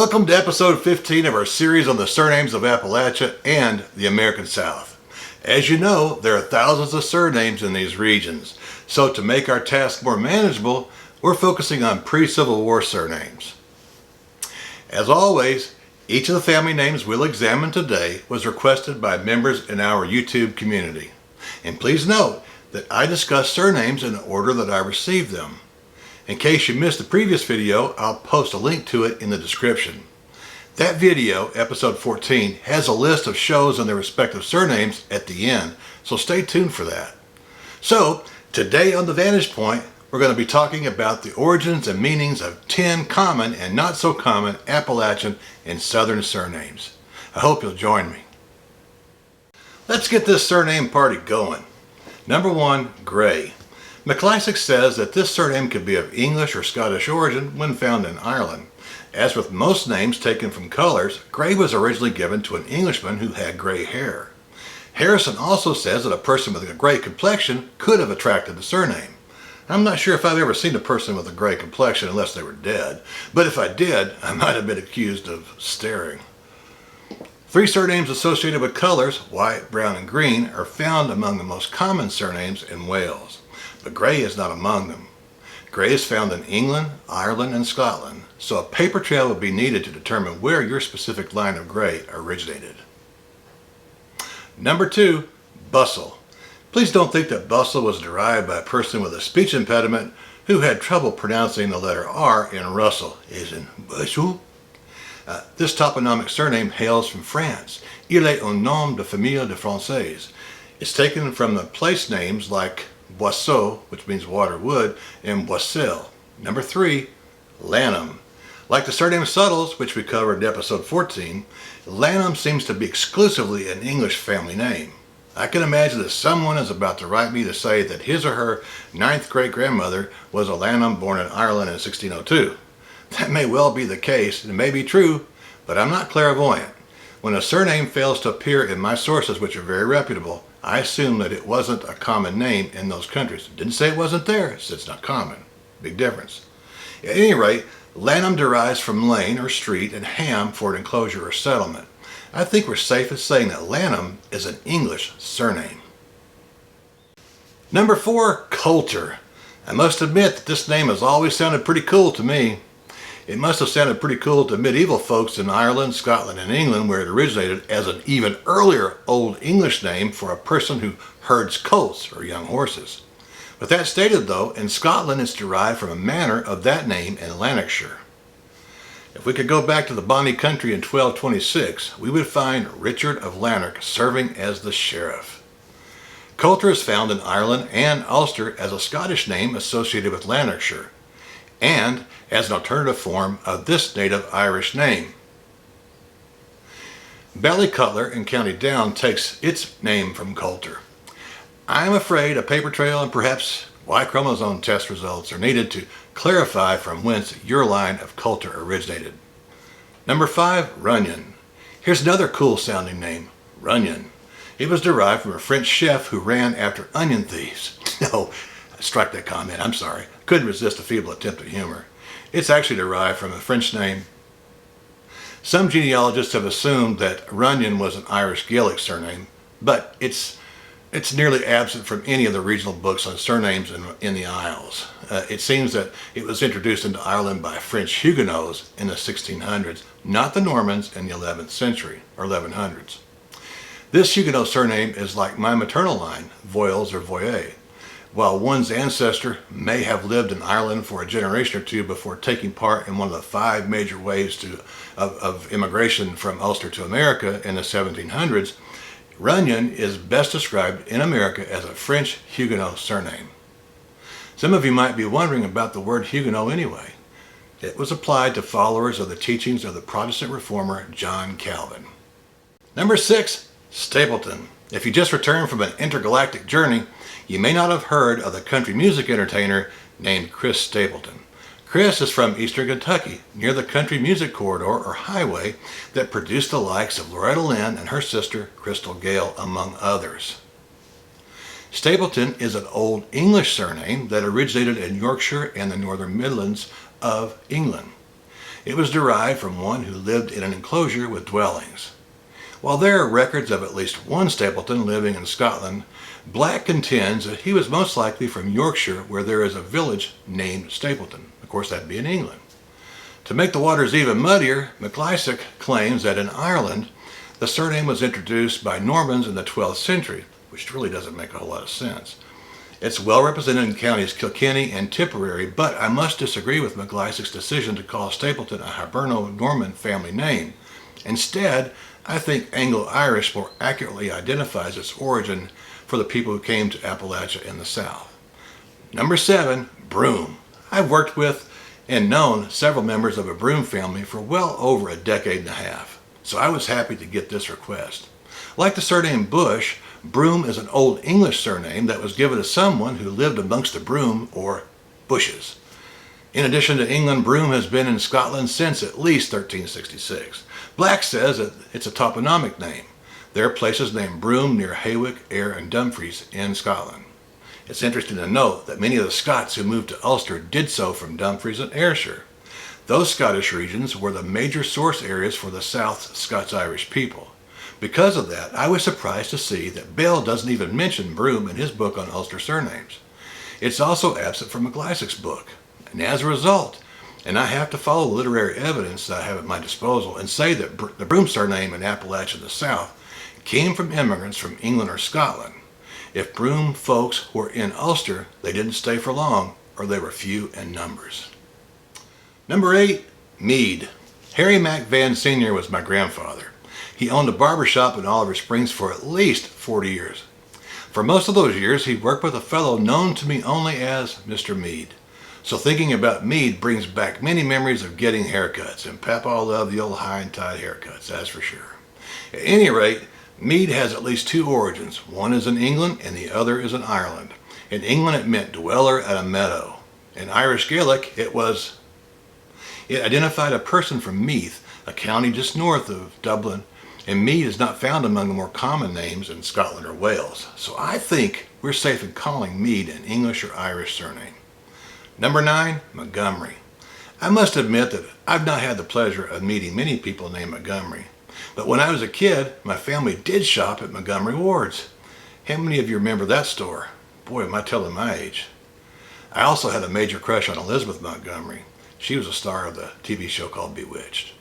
Welcome to episode 15 of our series on the surnames of Appalachia and the American South. As you know, there are thousands of surnames in these regions, so to make our task more manageable, we're focusing on pre-Civil War surnames. As always, each of the family names we'll examine today was requested by members in our YouTube community. And please note that I discuss surnames in the order that I received them. In case you missed the previous video, I'll post a link to it in the description. That video, episode 14, has a list of shows and their respective surnames at the end, so stay tuned for that. So, today on the Vanntage Point, we're going to be talking about the origins and meanings of 10 common and not so common Appalachian and Southern surnames. I hope you'll join me. Let's get this surname party going. Number 1, Gray. McClysick says that this surname could be of English or Scottish origin when found in Ireland. As with most names taken from colors, Gray was originally given to an Englishman who had gray hair. Harrison also says that a person with a gray complexion could have attracted the surname. I'm not sure if I've ever seen a person with a gray complexion unless they were dead, but if I did, I might have been accused of staring. 3 surnames associated with colors, white, brown, and green, are found among the most common surnames in Wales. But Gray is not among them. Gray is found in England, Ireland, and Scotland, so a paper trail would be needed to determine where your specific line of Gray originated. Number 2, Bustle. Please don't think that Bustle was derived by a person with a speech impediment who had trouble pronouncing the letter R in Russell, as in Bustle. This toponomic surname hails from France. Il est un nom de famille de Français. It's taken from the place names like Boisseau, which means water wood, and Boissel. Number 3, Lanham. Like the surname Suttles, which we covered in episode 14, Lanham seems to be exclusively an English family name. I can imagine that someone is about to write me to say that his or her 9th great-grandmother was a Lanham born in Ireland in 1602. That may well be the case, and it may be true, but I'm not clairvoyant. When a surname fails to appear in my sources, which are very reputable, I assume that it wasn't a common name in those countries. It didn't say it wasn't there, it said it's not common. Big difference. At any rate, Lanham derives from lane or street and ham for an enclosure or settlement. I think we're safe in saying that Lanham is an English surname. Number 4, Coulter. I must admit that this name has always sounded pretty cool to me. It must have sounded pretty cool to medieval folks in Ireland, Scotland, and England, where it originated as an even earlier Old English name for a person who herds colts or young horses. With that stated though, in Scotland it's derived from a manor of that name in Lanarkshire. If we could go back to the bonny country in 1226, we would find Richard of Lanark serving as the sheriff. Coulter is found in Ireland and Ulster as a Scottish name associated with Lanarkshire, and as an alternative form of this native Irish name. Ballycutler in County Down takes its name from Coulter. I'm afraid a paper trail and perhaps Y chromosome test results are needed to clarify from whence your line of Coulter originated. Number 5, Runyon. Here's another cool sounding name, Runyon. It was derived from a French chef who ran after onion thieves. No, strike that comment, I'm sorry. Couldn't resist a feeble attempt at humor. It's actually derived from a French name. Some genealogists have assumed that Runyon was an Irish Gaelic surname, but it's nearly absent from any of the regional books on surnames in the Isles. It seems that it was introduced into Ireland by French Huguenots in the 1600s, not the Normans in the 11th century or 1100s. This Huguenot surname is like my maternal line, Voiles or Voyer. While one's ancestor may have lived in Ireland for a generation or two before taking part in one of the 5 major waves of immigration from Ulster to America in the 1700s, Runyon is best described in America as a French Huguenot surname. Some of you might be wondering about the word Huguenot anyway. It was applied to followers of the teachings of the Protestant reformer John Calvin. Number 6, Stapleton. If you just returned from an intergalactic journey, you may not have heard of the country music entertainer named Chris Stapleton. Chris is from eastern Kentucky, near the country music corridor or highway that produced the likes of Loretta Lynn and her sister Crystal Gale, among others. Stapleton is an Old English surname that originated in Yorkshire and the northern Midlands of England. It was derived from one who lived in an enclosure with dwellings. While there are records of at least one Stapleton living in Scotland, Black contends that he was most likely from Yorkshire, where there is a village named Stapleton. Of course, that'd be in England. To make the waters even muddier, MacLeisic claims that in Ireland, the surname was introduced by Normans in the 12th century, which really doesn't make a whole lot of sense. It's well represented in counties Kilkenny and Tipperary, but I must disagree with MacLeisic's decision to call Stapleton a Hiberno-Norman family name. Instead, I think Anglo-Irish more accurately identifies its origin for the people who came to Appalachia in the south. Number 7, Broome. I've worked with and known several members of a Broome family for well over a decade and a half, so I was happy to get this request. Like the surname Bush, Broome is an Old English surname that was given to someone who lived amongst the Broome or bushes. In addition to England, Broome has been in Scotland since at least 1366. Black says that it's a toponymic name. There are places named Broome near Hawick, Ayr, and Dumfries in Scotland. It's interesting to note that many of the Scots who moved to Ulster did so from Dumfries and Ayrshire. Those Scottish regions were the major source areas for the South Scots-Irish people. Because of that, I was surprised to see that Bell doesn't even mention Broome in his book on Ulster surnames. It's also absent from MacLeisic's book. And as a result, and I have to follow the literary evidence that I have at my disposal and say that the Broome surname in Appalachia in the South came from immigrants from England or Scotland. If Broome folks were in Ulster, they didn't stay for long, or they were few in numbers. Number 8, Mead. Harry Mac Van Sr. was my grandfather. He owned a barber shop in Oliver Springs for at least 40 years. For most of those years, he worked with a fellow known to me only as Mr. Mead. So thinking about Mead brings back many memories of getting haircuts, and Papa loved the old high and tight haircuts, that's for sure. At any rate, Mead has at least two origins. One is in England and the other is in Ireland. In England it meant dweller at a meadow. In Irish Gaelic it identified a person from Meath, a county just north of Dublin, and Mead is not found among the more common names in Scotland or Wales. So I think we're safe in calling Mead an English or Irish surname. Number 9, Montgomery. I must admit that I've not had the pleasure of meeting many people named Montgomery. But when I was a kid, my family did shop at Montgomery Ward's. How many of you remember that store? Boy, am I telling my age. I also had a major crush on Elizabeth Montgomery. She was a star of the TV show called Bewitched.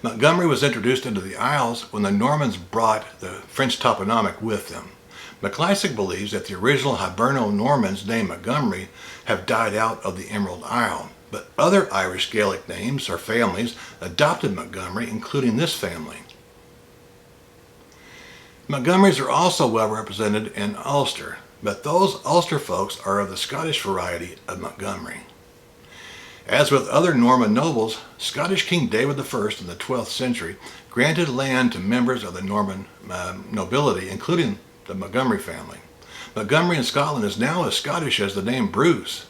Montgomery was introduced into the Isles when the Normans brought the French toponymic with them. MacLeisic believes that the original Hiberno-Normans named Montgomery have died out of the Emerald Isle, but other Irish Gaelic names or families adopted Montgomery, including this family. Montgomerys are also well represented in Ulster, but those Ulster folks are of the Scottish variety of Montgomery. As with other Norman nobles, Scottish King David I in the 12th century granted land to members of the Norman nobility, including the Montgomery family. Montgomery in Scotland is now as Scottish as the name Bruce.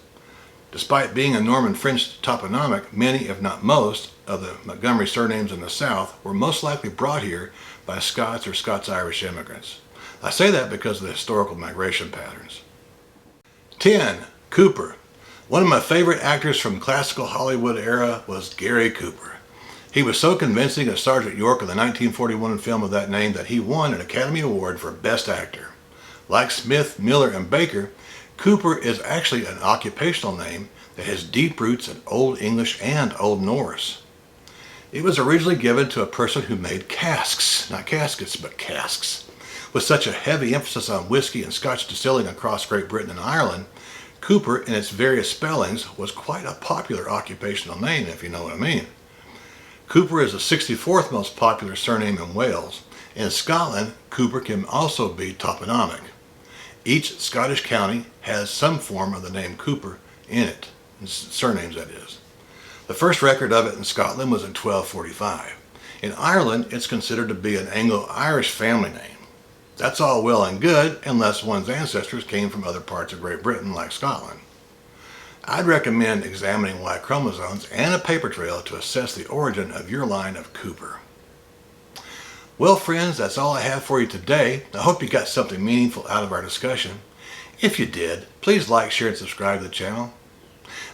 Despite being a Norman French toponymic, many, if not most, of the Montgomery surnames in the South were most likely brought here by Scots or Scots-Irish immigrants. I say that because of the historical migration patterns. 10. Cooper. One of my favorite actors from classical Hollywood era was Gary Cooper. He was so convincing as Sergeant York in the 1941 film of that name that he won an Academy Award for Best Actor. Like Smith, Miller, and Baker, Cooper is actually an occupational name that has deep roots in Old English and Old Norse. It was originally given to a person who made casks, not caskets, but casks. With such a heavy emphasis on whiskey and Scotch distilling across Great Britain and Ireland, Cooper, in its various spellings, was quite a popular occupational name, if you know what I mean. Cooper is the 64th most popular surname in Wales. In Scotland, Cooper can also be toponymic. Each Scottish county has some form of the name Cooper in it, surnames that is. The first record of it in Scotland was in 1245. In Ireland, it's considered to be an Anglo-Irish family name. That's all well and good unless one's ancestors came from other parts of Great Britain like Scotland. I'd recommend examining Y chromosomes and a paper trail to assess the origin of your line of Cooper. Well friends, that's all I have for you today. I hope you got something meaningful out of our discussion. If you did, please like, share, and subscribe to the channel.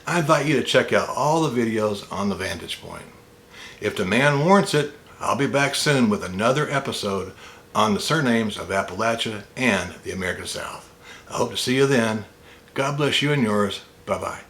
I invite you to check out all the videos on the Vanntage Point. If demand warrants it, I'll be back soon with another episode on the surnames of Appalachia and the American South. I hope to see you then. God bless you and yours. Bye-bye.